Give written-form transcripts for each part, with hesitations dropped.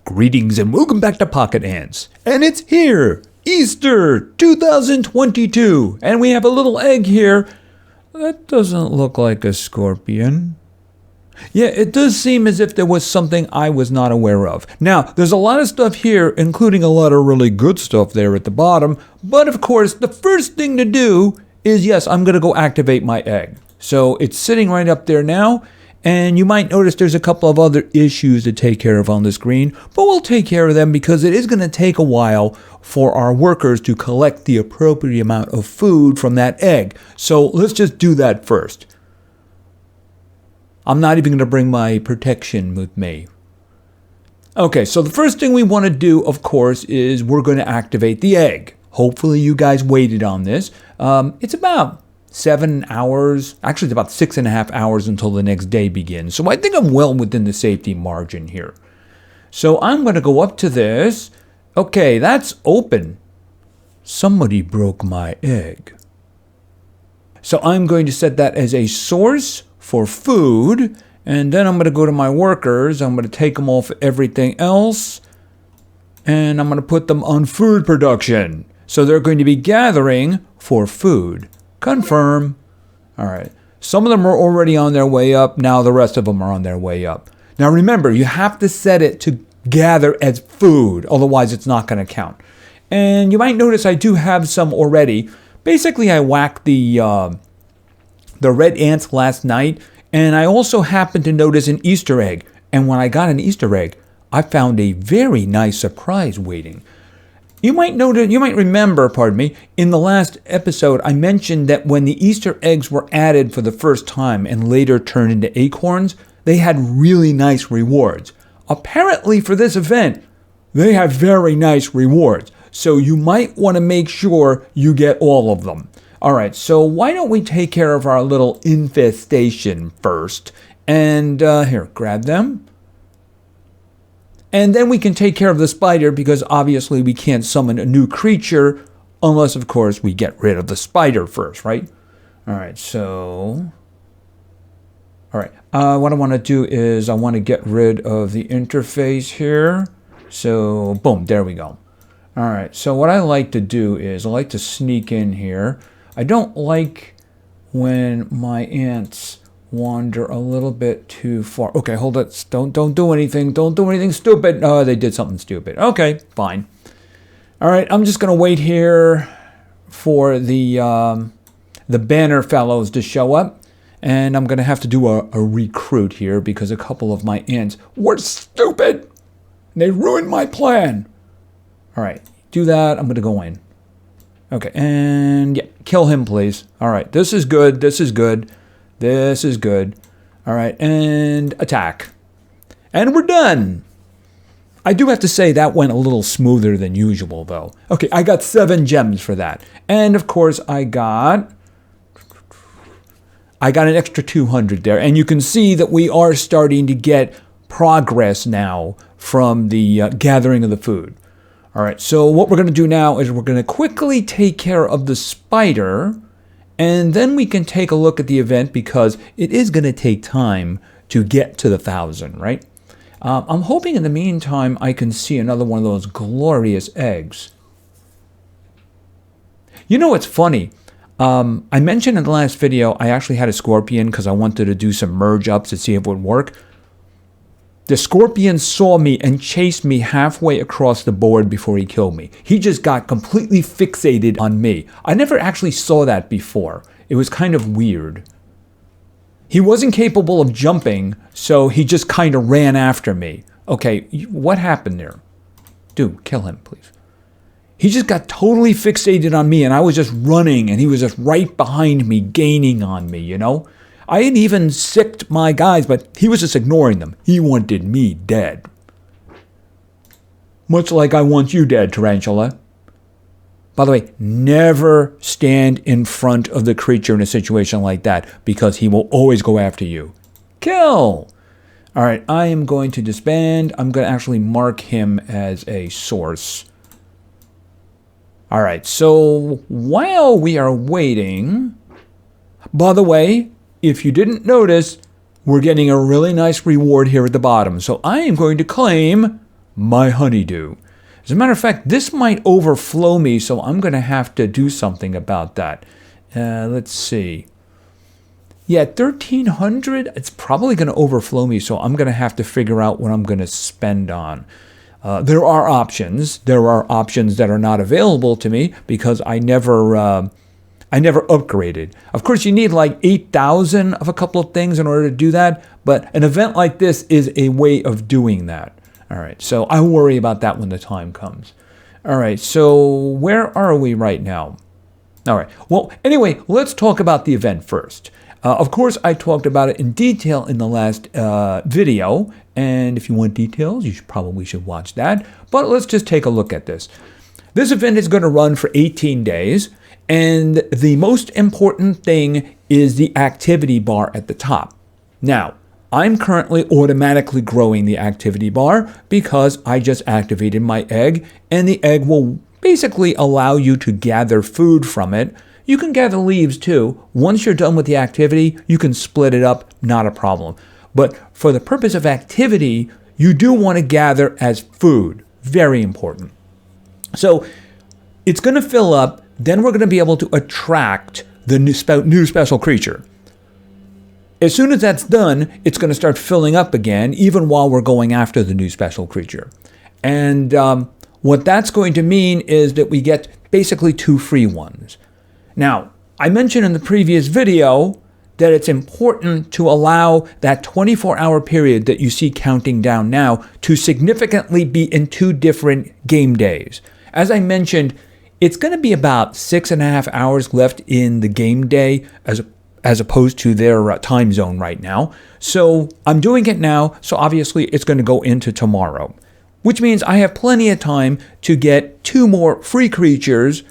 Greetings and welcome back to Pocket Ants. And it's here, Easter 2022. And we have a little egg here. That doesn't look like a scorpion. Yeah, it does seem as if there was something I was not aware of. Now, there's a lot of stuff here, including a lot of really good stuff there at the bottom. But of course, the first thing to do is, yes, I'm going to go activate my egg. So it's sitting right up there now. And you might notice there's a couple of other issues to take care of on the screen, but we'll take care of them because it is going to take a while for our workers to collect the appropriate amount of food from that egg. So let's just do that first. I'm not even going to bring my protection with me. Okay, so the first thing we want to do, of course, is we're going to activate the egg. Hopefully you guys waited on this. It's about 7 hours, actually it's about 6.5 hours until the next day begins. So I think I'm well within the safety margin here. So I'm going to go up to this. Okay, that's open. Somebody broke my egg. So I'm going to set that as a source for food. And then I'm going to go to my workers. I'm going to take them off everything else. And I'm going to put them on food production. So they're going to be gathering for food. Confirm. All right. Some of them are already on their way up. Now the rest of them are on their way up. Now remember, you have to set it to gather as food. Otherwise, it's not going to count. And you might notice I do have some already. Basically, I whacked the red ants last night. And I also happened to notice an Easter egg. And when I got an Easter egg, I found a very nice surprise waiting. You might remember, in the last episode, I mentioned that when the Easter eggs were added for the first time and later turned into acorns, they had really nice rewards. Apparently for this event, they have very nice rewards. So you might want to make sure you get all of them. All right, so why don't we take care of our little infestation first? And here, grab them. And then we can take care of the spider because obviously we can't summon a new creature unless, of course, we get rid of the spider first, right? All right, so... All right, what I want to do is I want to get rid of the interface here. So, boom, there we go. All right, so what I like to do is I like to sneak in here. I don't like when my ants wander a little bit too far. Okay, hold it. Don't do anything. Don't do anything stupid. Oh, they did something stupid. Okay, fine. All right, I'm just gonna wait here for the banner fellows to show up, and I'm gonna have to do a recruit here because a couple of my ants were stupid. They ruined my plan. All right, do that. I'm gonna go in. Okay, and yeah, kill him, please. All right, this is good. This is good. This is good. All right, and attack. And we're done. I do have to say that went a little smoother than usual, though. Okay, I got 7 gems for that. And, of course, I got an extra 200 there. And you can see that we are starting to get progress now from the gathering of the food. All right, so what we're going to do now is we're going to quickly take care of the spider. And then we can take a look at the event because it is going to take time to get to the 1,000, right? I'm hoping in the meantime I can see another one of those glorious eggs. You know what's funny? I mentioned in the last video I actually had a scorpion because I wanted to do some merge ups to see if it would work. The scorpion saw me and chased me halfway across the board before he killed me. He just got completely fixated on me. I never actually saw that before. It was kind of weird. He wasn't capable of jumping, so he just kind of ran after me. Okay, what happened there? Dude, kill him, please. He just got totally fixated on me, and I was just running, and he was just right behind me, gaining on me, you know? I had even sicked my guys, but he was just ignoring them. He wanted me dead. Much like I want you dead, Tarantula. By the way, never stand in front of the creature in a situation like that because he will always go after you. Kill! All right, I am going to disband. I'm going to actually mark him as a source. All right, so while we are waiting... By the way, if you didn't notice, we're getting a really nice reward here at the bottom. So I am going to claim my honeydew. As a matter of fact, this might overflow me, so I'm going to have to do something about that. Let's see. Yeah, 1,300, it's probably going to overflow me, so I'm going to have to figure out what I'm going to spend on. There are options. There are options that are not available to me because I never upgraded. Of course, you need like 8,000 of a couple of things in order to do that, but an event like this is a way of doing that. All right, so I'll worry about that when the time comes. All right, so where are we right now? All right, well, anyway, let's talk about the event first. Of course, I talked about it in detail in the last video, and if you want details, you probably should watch that. But let's just take a look at this. This event is going to run for 18 days, and the most important thing is the activity bar at the top. Now, I'm currently automatically growing the activity bar because I just activated my egg, and the egg will basically allow you to gather food from it. You can gather leaves too. Once you're done with the activity, you can split it up, not a problem. But for the purpose of activity, you do want to gather as food. Very important. So it's going to fill up, then we're going to be able to attract the new special creature. As soon as that's done, it's going to start filling up again, even while we're going after the new special creature. And what that's going to mean is that we get basically 2 free ones. Now, I mentioned in the previous video that it's important to allow that 24-hour period that you see counting down now to significantly be in 2 different game days. As I mentioned, it's going to be about 6.5 hours left in the game day as opposed to their time zone right now. So I'm doing it now, so obviously it's going to go into tomorrow, which means I have plenty of time to get 2 more free creatures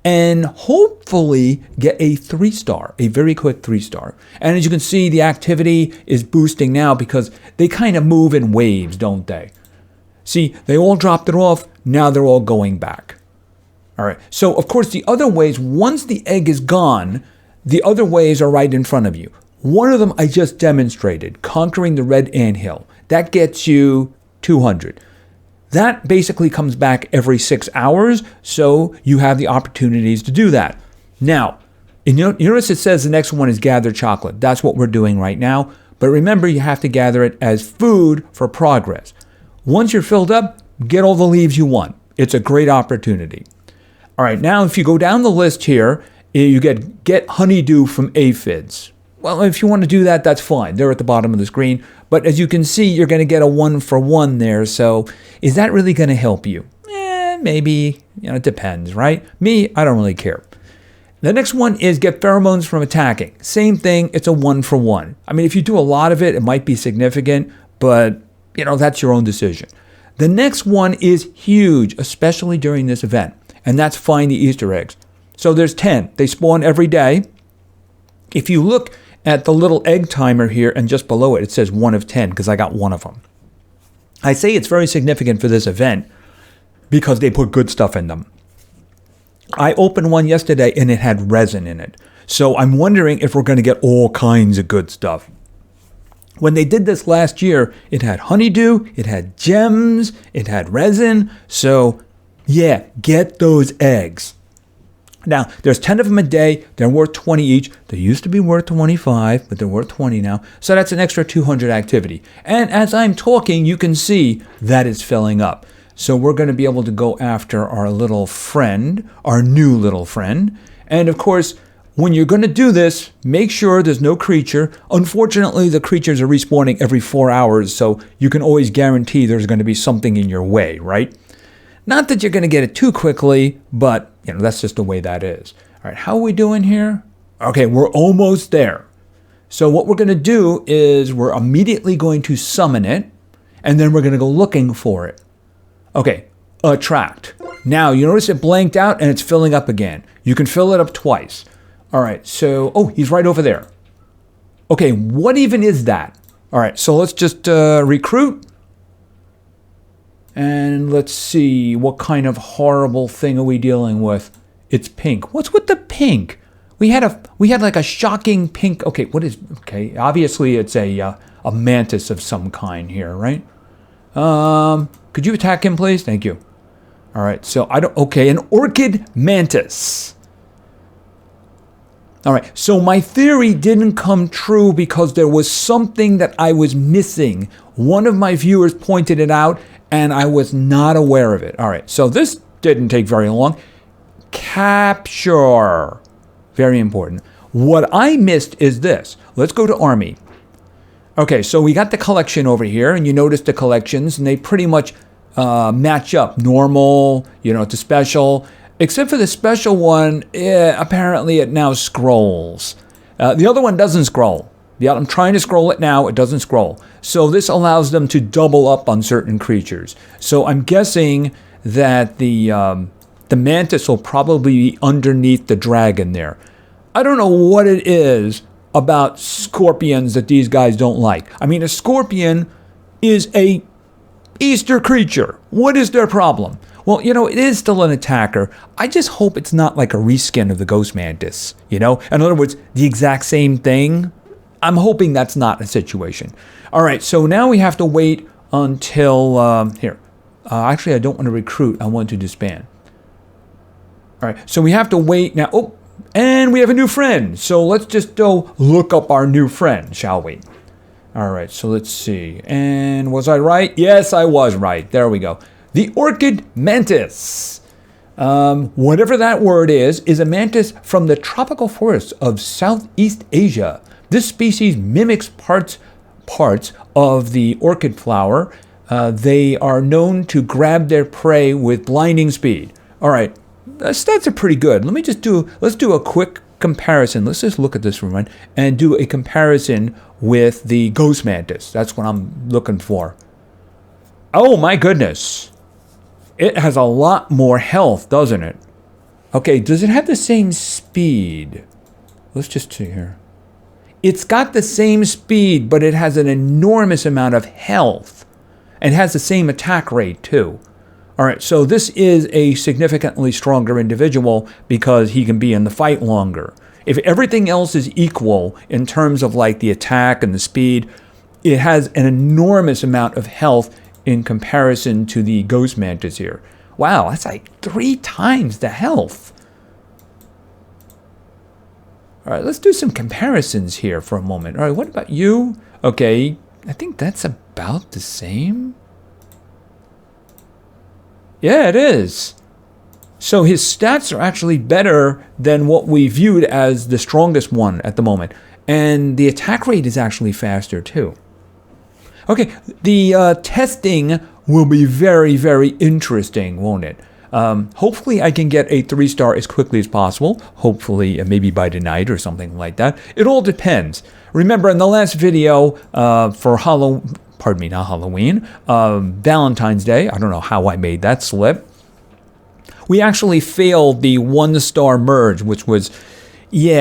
and hopefully get a 3-star, a very quick 3-star. And as you can see, the activity is boosting now because they kind of move in waves, don't they? See, they all dropped it off, now they're all going back. All right, so of course the other ways, once the egg is gone, the other ways are right in front of you. One of them I just demonstrated, conquering the red anthill. That gets you 200. That basically comes back every 6 hours, so you have the opportunities to do that. Now, you notice it says the next one is gather chocolate. That's what we're doing right now. But remember, you have to gather it as food for progress. Once you're filled up, get all the leaves you want. It's a great opportunity. All right, now if you go down the list here, you get honeydew from aphids. Well, if you want to do that, that's fine. They're at the bottom of the screen. But as you can see, you're going to get a 1-for-1 there. So is that really going to help you? Maybe. It depends, right? Me, I don't really care. The next one is get pheromones from attacking. Same thing. It's a 1-for-1. I mean, if you do a lot of it, it might be significant, but that's your own decision. The next one is huge, especially during this event, and that's find the Easter eggs. So there's 10. They spawn every day. If you look at the little egg timer here and just below it, it says 1 of 10 because I got 1 of them. I say it's very significant for this event because they put good stuff in them. I opened one yesterday and it had resin in it. So I'm wondering if we're going to get all kinds of good stuff. When they did this last year, it had honeydew, it had gems, it had resin. So yeah, get those eggs. Now, there's 10 of them a day. They're worth 20 each. They used to be worth 25, but they're worth 20 now. So that's an extra 200 activity. And as I'm talking, you can see that it's filling up. So we're going to be able to go after our little friend, our new little friend. And of course, when you're going to do this, make sure there's no creature. Unfortunately, the creatures are respawning every 4 hours, so you can always guarantee there's going to be something in your way, right? Not that you're going to get it too quickly, but that's just the way that is. All right, how are we doing here? Okay, we're almost there. So what we're going to do is we're immediately going to summon it, and then we're going to go looking for it. Okay, attract. Now, you notice it blanked out and it's filling up again. You can fill it up twice. All right, so, he's right over there. Okay, what even is that? All right, so let's just recruit. And let's see, what kind of horrible thing are we dealing with? It's pink. What's with the pink? We had like a shocking pink. Okay, obviously it's a mantis of some kind here, right? Could you attack him, please? Thank you. All right, so okay, an Orchid Mantis. All right, so my theory didn't come true because there was something that I was missing. One of my viewers pointed it out, and I was not aware of it. All right, so this didn't take very long. Capture. Very important. What I missed is this. Let's go to Army. Okay, so we got the collection over here, and you notice the collections, and they pretty much match up. Normal, to special. Except for the special one, apparently it now scrolls. The other one doesn't scroll. I'm trying to scroll it now, it doesn't scroll. So this allows them to double up on certain creatures. So I'm guessing that the Mantis will probably be underneath the dragon there. I don't know what it is about scorpions that these guys don't like. I mean, a scorpion is a Easter creature. What is their problem? Well, it is still an attacker. I just hope it's not like a reskin of the Ghost Mantis, In other words, the exact same thing. I'm hoping that's not a situation. All right, so now we have to wait until, here. Actually, I don't want to recruit. I want to disband. All right, so we have to wait now. Oh, and we have a new friend. So let's just go look up our new friend, shall we? All right, so let's see. And was I right? Yes, I was right. There we go. The Orchid Mantis. Whatever that word is a mantis from the tropical forests of Southeast Asia. This species mimics parts of the orchid flower. They are known to grab their prey with blinding speed. All right, stats are pretty good. Let's do a quick comparison. Let's just look at this one and do a comparison with the Ghost Mantis. That's what I'm looking for. Oh my goodness. It has a lot more health, doesn't it? Okay, does it have the same speed? Let's just see here. It's got the same speed, but it has an enormous amount of health. And has the same attack rate, too. All right, so this is a significantly stronger individual because he can be in the fight longer. If everything else is equal in terms of like the attack and the speed, it has an enormous amount of health in comparison to the Ghost Mantis here. Wow, that's like 3 times the health. All right, let's do some comparisons here for a moment. All right, what about you? Okay, I think that's about the same. Yeah, it is. So his stats are actually better than what we viewed as the strongest one at the moment. And the attack rate is actually faster too. Okay, the testing will be very, very interesting, won't it? Hopefully I can get a 3-star as quickly as possible. Hopefully maybe by tonight or something like that. It all depends. Remember in the last video for Valentine's Day, I don't know how I made that slip. We actually failed the 1-star merge, which was,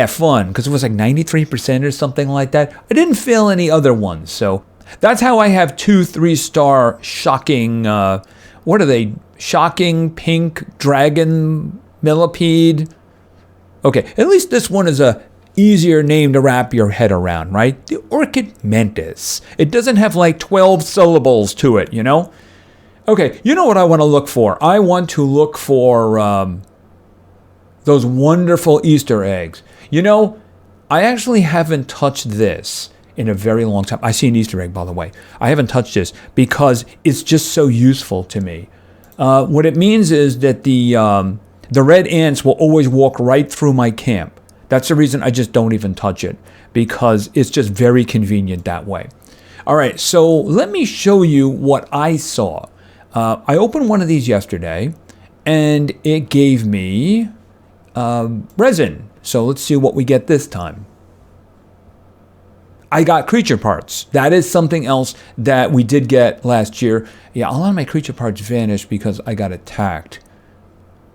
fun, because it was like 93% or something like that. I didn't fail any other ones, so that's how I have 2 3-star shocking, what are they? Shocking pink dragon millipede. Okay, at least this one is a easier name to wrap your head around, right? The Orchid Mantis. It doesn't have like 12 syllables to it, Okay, you know what I want to look for? I want to look for those wonderful Easter eggs. I actually haven't touched this in a very long time. I see an Easter egg, by the way. I haven't touched this because it's just so useful to me. What it means is that the red ants will always walk right through my camp. That's the reason I just don't even touch it, because it's just very convenient that way. All right, so let me show you what I saw. I opened one of these yesterday, and it gave me resin. So let's see what we get this time. I got creature parts. That is something else that we did get last year. Yeah, a lot of my creature parts vanished because I got attacked.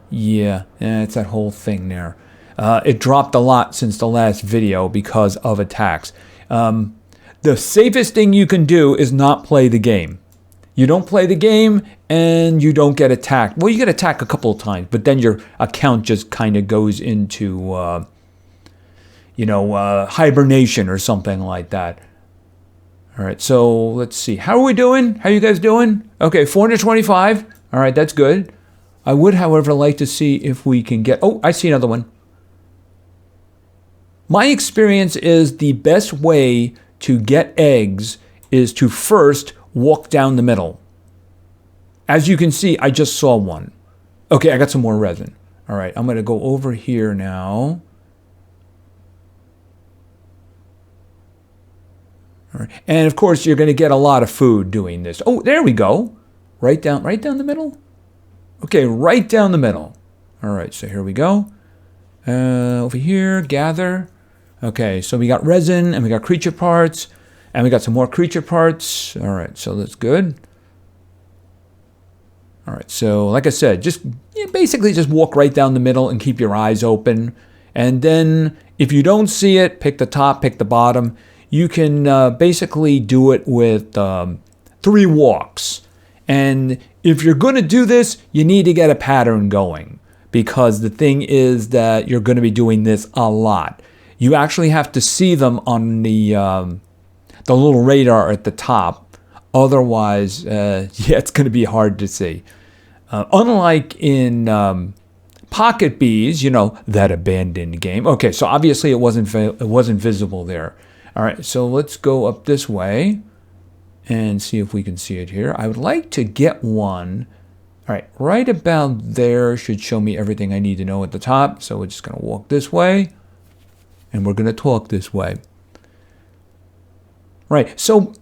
Yeah, it's that whole thing there. It dropped a lot since the last video because of attacks. The safest thing you can do is not play the game. You don't play the game and you don't get attacked. Well, you get attacked a couple of times, but then your account just kind of goes into hibernation or something like that. All right, so let's see. How are we doing? How are you guys doing? Okay, 425. All right, that's good. I would, however, like to see if we can get... Oh, I see another one. My experience is the best way to get eggs is to first walk down the middle. As you can see, I just saw one. Okay, I got some more resin. All right, I'm going to go over here now. All right. And of course, you're going to get a lot of food doing this. Oh, there we go. Right down the middle. Okay, right down the middle. All right, so here we go. Over here, gather. Okay, so we got resin and we got creature parts and we got some more creature parts. All right, so that's good. All right, so like I said, just basically just walk right down the middle and keep your eyes open. And then if you don't see it, pick the top, pick the bottom. You can basically do it with 3 walks. And if you're going to do this, you need to get a pattern going, because the thing is that you're going to be doing this a lot. You actually have to see them on the little radar at the top. Otherwise, yeah, it's going to be hard to see. Unlike in Pocket Bees, you know, that abandoned game. Okay, so obviously it wasn't visible there. All right, so let's go up this way and see if we can see it here. I would like to get one. All right, right about there should show me everything I need to know at the top. So we're just going to walk this way, and we're going to talk this way. Right, so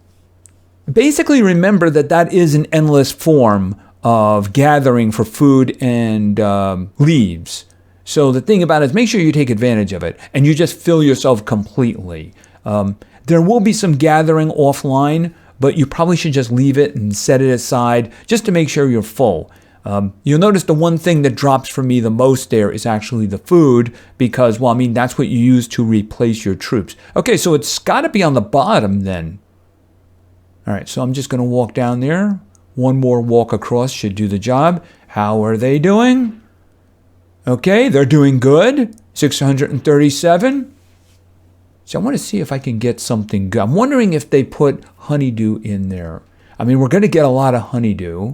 basically remember that that is an endless form of gathering for food and leaves. So the thing about it is make sure you take advantage of it, and you just fill yourself completely. There will be some gathering offline, but you probably should just leave it and set it aside just to make sure you're full. You'll notice the one thing that drops for me the most there is actually the food, because, well, I mean, that's what you use to replace your troops. Okay, so it's got to be on the bottom then. All right, so I'm just going to walk down there. One more walk across should do the job. How are they doing? Okay, they're doing good. 637. So I want to see if I can get something good. I'm wondering if they put honeydew in there. I mean, we're going to get a lot of honeydew.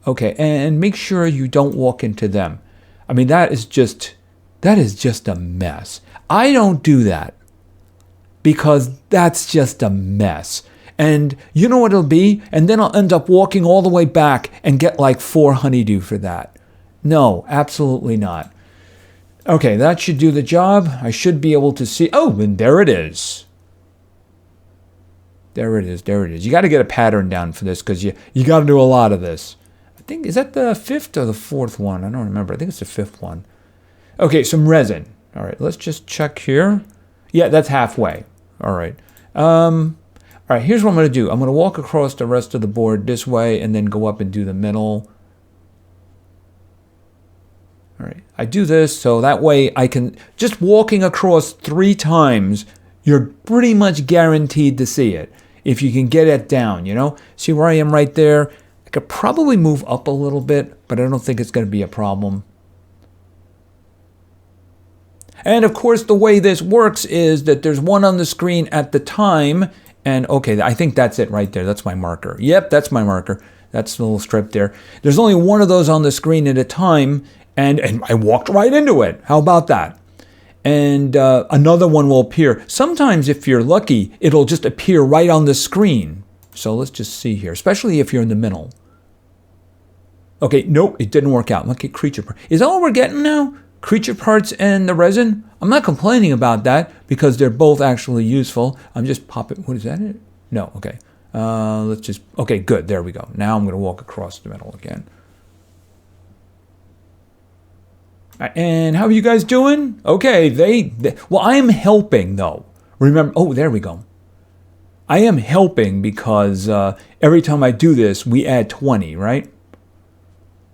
Okay, and make sure you don't walk into them. I mean, that is just a mess. I don't do that because that's just a mess. And you know what it'll be? And then I'll end up walking all the way back and get like 4 honeydew for that. No, absolutely not. Okay, that should do the job. I should be able to see. Oh, and there it is. There it is. There it is. You got to get a pattern down for this because you got to do a lot of this. I think, is that the 5th or the 4th one? I don't remember. I think it's the 5th one. Okay, some resin. All right, let's just check here. Yeah, that's halfway. All right. All right, here's what I'm going to do. I'm going to walk across the rest of the board this way and then go up and do the middle. All right, I do this so that way I can, just walking across 3 times, you're pretty much guaranteed to see it. If you can get it down, you know? See where I am right there? I could probably move up a little bit, but I don't think it's going to be a problem. And of course, the way this works is that there's one on the screen at the time. And okay, I think that's it right there. That's my marker. Yep, that's my marker. That's the little strip there. There's only one of those on the screen at a time. And I walked right into it. How about that? And another one will appear. Sometimes, if you're lucky, it'll just appear right on the screen. So let's just see here, especially if you're in the middle. Okay, nope, it didn't work out. Look at creature parts. Is that all we're getting now? Creature parts and the resin? I'm not complaining about that because they're both actually useful. I'm just popping. What is that? It? No, okay. Let's just. Okay, good. There we go. Now I'm going to walk across the middle again. And how are you guys doing? Okay, well, I am helping though. Remember, oh, there we go. I am helping because every time I do this, we add 20, right?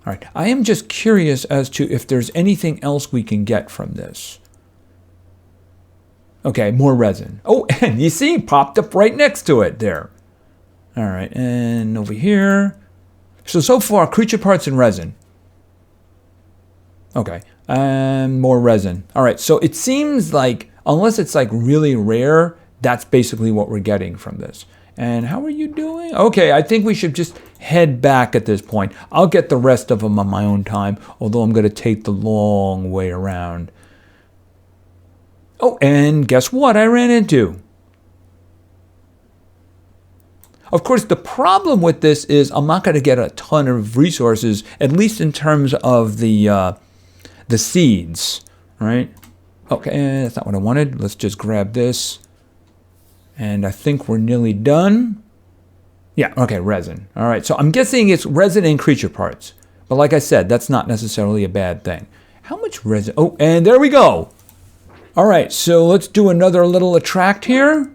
All right, I am just curious as to if there's anything else we can get from this. Okay, more resin. Oh, and you see, popped up right next to it there. All right, and over here. So far, creature parts and resin. Okay, and more resin. All right, so it seems like, unless it's like really rare, that's basically what we're getting from this. And how are you doing? Okay, I think we should just head back at this point. I'll get the rest of them on my own time, although I'm going to take the long way around. Oh, and guess what I ran into? Of course, the problem with this is I'm not going to get a ton of resources, at least in terms of the seeds, right? Okay, that's not what I wanted. Let's just grab this. And I think we're nearly done. Yeah, okay, resin. All right, so I'm guessing it's resin and creature parts. But like I said, that's not necessarily a bad thing. How much resin? Oh, and there we go. All right, so let's do another little attract here.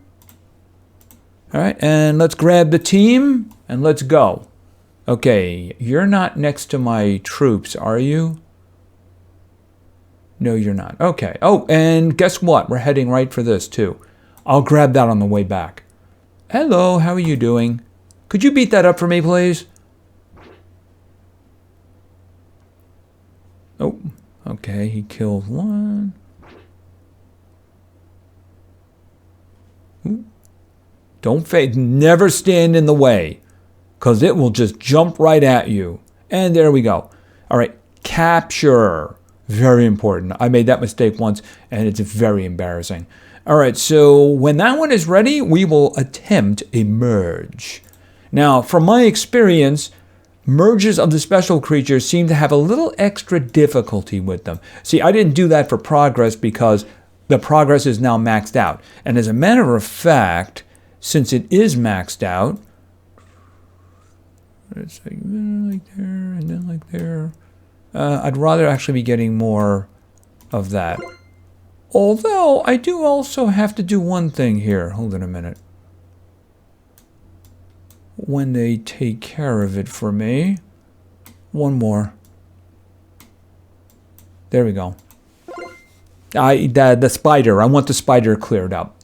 All right, and let's grab the team and let's go. Okay, you're not next to my troops, are you? No, you're not. Okay. Oh, and guess what? We're heading right for this too. I'll grab that on the way back. Hello, how are you doing? Could you beat that up for me, please? Oh, okay, he killed one. Ooh. Don't fade. Never stand in the way, because it will just jump right at you. And there we go. All right, capture. Very important. I made that mistake once, and it's very embarrassing. All right, so when that one is ready, we will attempt a merge. Now, from my experience, merges of the special creatures seem to have a little extra difficulty with them. See, I didn't do that for progress because the progress is now maxed out. And as a matter of fact, since it is maxed out, it's like there and then like there. I'd rather actually be getting more of that. Although, I do also have to do one thing here. Hold on a minute. When they take care of it for me. One more. There we go. The spider. I want the spider cleared up.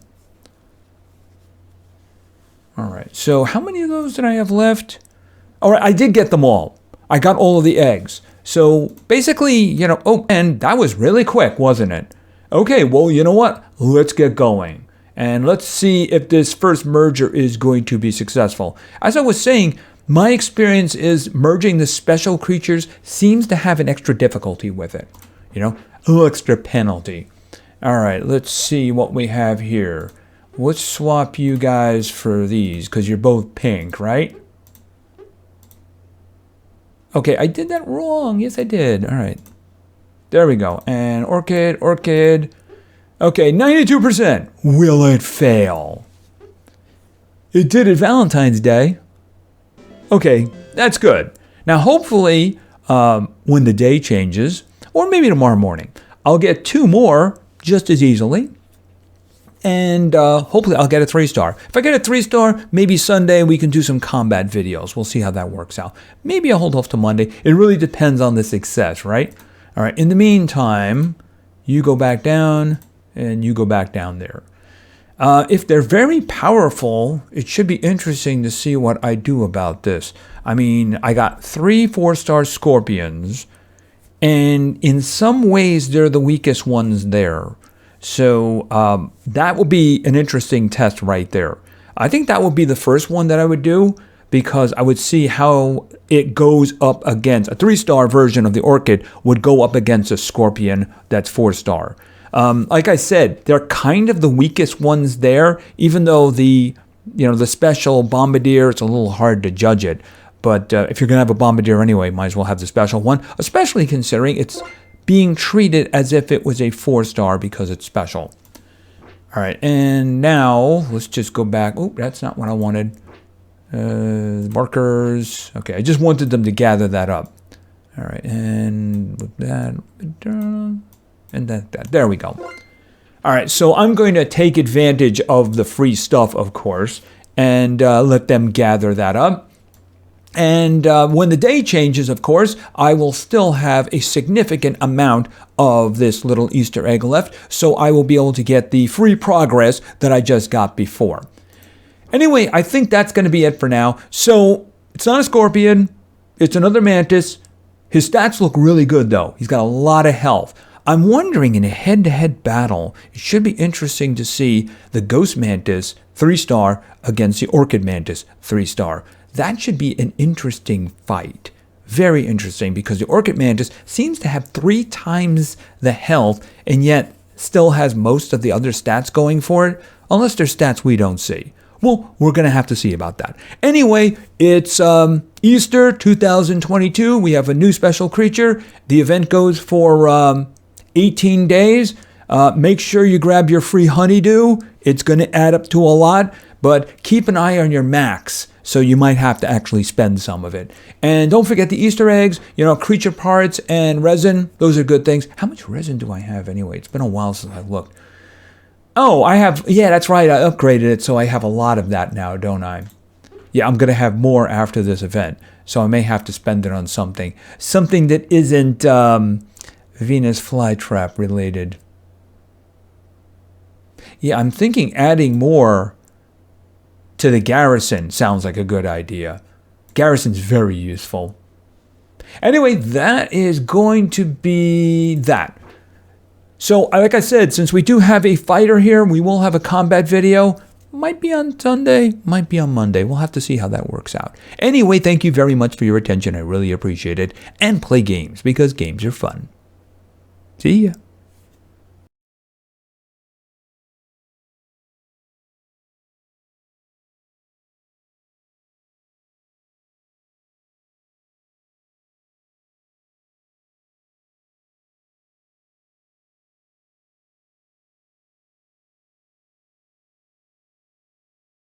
Alright, so how many of those did I have left? Alright, I did get them all. I got all of the eggs. So basically, you know, oh, and that was really quick, wasn't it? Okay, well, you know what? Let's get going. And let's see if this first merger is going to be successful. As I was saying, my experience is merging the special creatures seems to have an extra difficulty with it. You know, a little extra penalty. All right, let's see what we have here. Let's swap you guys for these, because you're both pink, right? Okay, I did that wrong. Yes, I did. All right. There we go. And Orchid. Okay, 92%. Will it fail? It did it Valentine's Day. Okay, that's good. Now, hopefully, when the day changes, or maybe tomorrow morning, I'll get 2 more just as easily. And hopefully I'll get a 3-star. If I get a 3-star, maybe Sunday we can do some combat videos. We'll see how that works out. Maybe I'll hold off to Monday. It really depends on the success, right? All right, in the meantime, you go back down and you go back down there. If they're very powerful, it should be interesting to see what I do about this. I mean, I got 3 4-star scorpions, and in some ways they're the weakest ones there. So that will be an interesting test right there. I think that would be the first one that I would do, because I would see how it goes up against a 3-star version of the Orchid would go up against a Scorpion that's 4-star. Like I said, they're kind of the weakest ones there, even though the special Bombardier, it's a little hard to judge it. But if you're going to have a Bombardier anyway, might as well have the special one, especially considering it's being treated as if it was a 4-star because it's special. All right, and now let's just go back. Oh, that's not what I wanted. Markers. Okay, I just wanted them to gather that up. All right, and with that, and that. There we go. All right, so I'm going to take advantage of the free stuff, of course, and let them gather that up. And when the day changes, of course, I will still have a significant amount of this little Easter egg left, so I will be able to get the free progress that I just got before. Anyway, I think that's going to be it for now. So, it's not a Scorpion. It's another Mantis. His stats look really good, though. He's got a lot of health. I'm wondering, in a head-to-head battle, it should be interesting to see the Ghost Mantis 3-star against the Orchid Mantis 3-star. That should be an interesting fight. Very interesting, because the Orchid Mantis seems to have 3 times the health and yet still has most of the other stats going for it, unless they're stats we don't see. Well, we're going to have to see about that. Anyway, it's Easter 2022. We have a new special creature. The event goes for 18 days. Make sure you grab your free honeydew. It's going to add up to a lot, but keep an eye on your max. So you might have to actually spend some of it. And don't forget the Easter eggs, creature parts and resin. Those are good things. How much resin do I have anyway? It's been a while since I've looked. Oh, I have, yeah, that's right. I upgraded it, so I have a lot of that now, don't I? Yeah, I'm going to have more after this event. So I may have to spend it on something. Something that isn't Venus flytrap related. Yeah, I'm thinking adding more to the garrison sounds like a good idea. Garrison's very useful. Anyway, that is going to be that. So, like I said, since we do have a fighter here, we will have a combat video. Might be on Sunday, might be on Monday. We'll have to see how that works out. Anyway, thank you very much for your attention. I really appreciate it. And play games, because games are fun. See ya.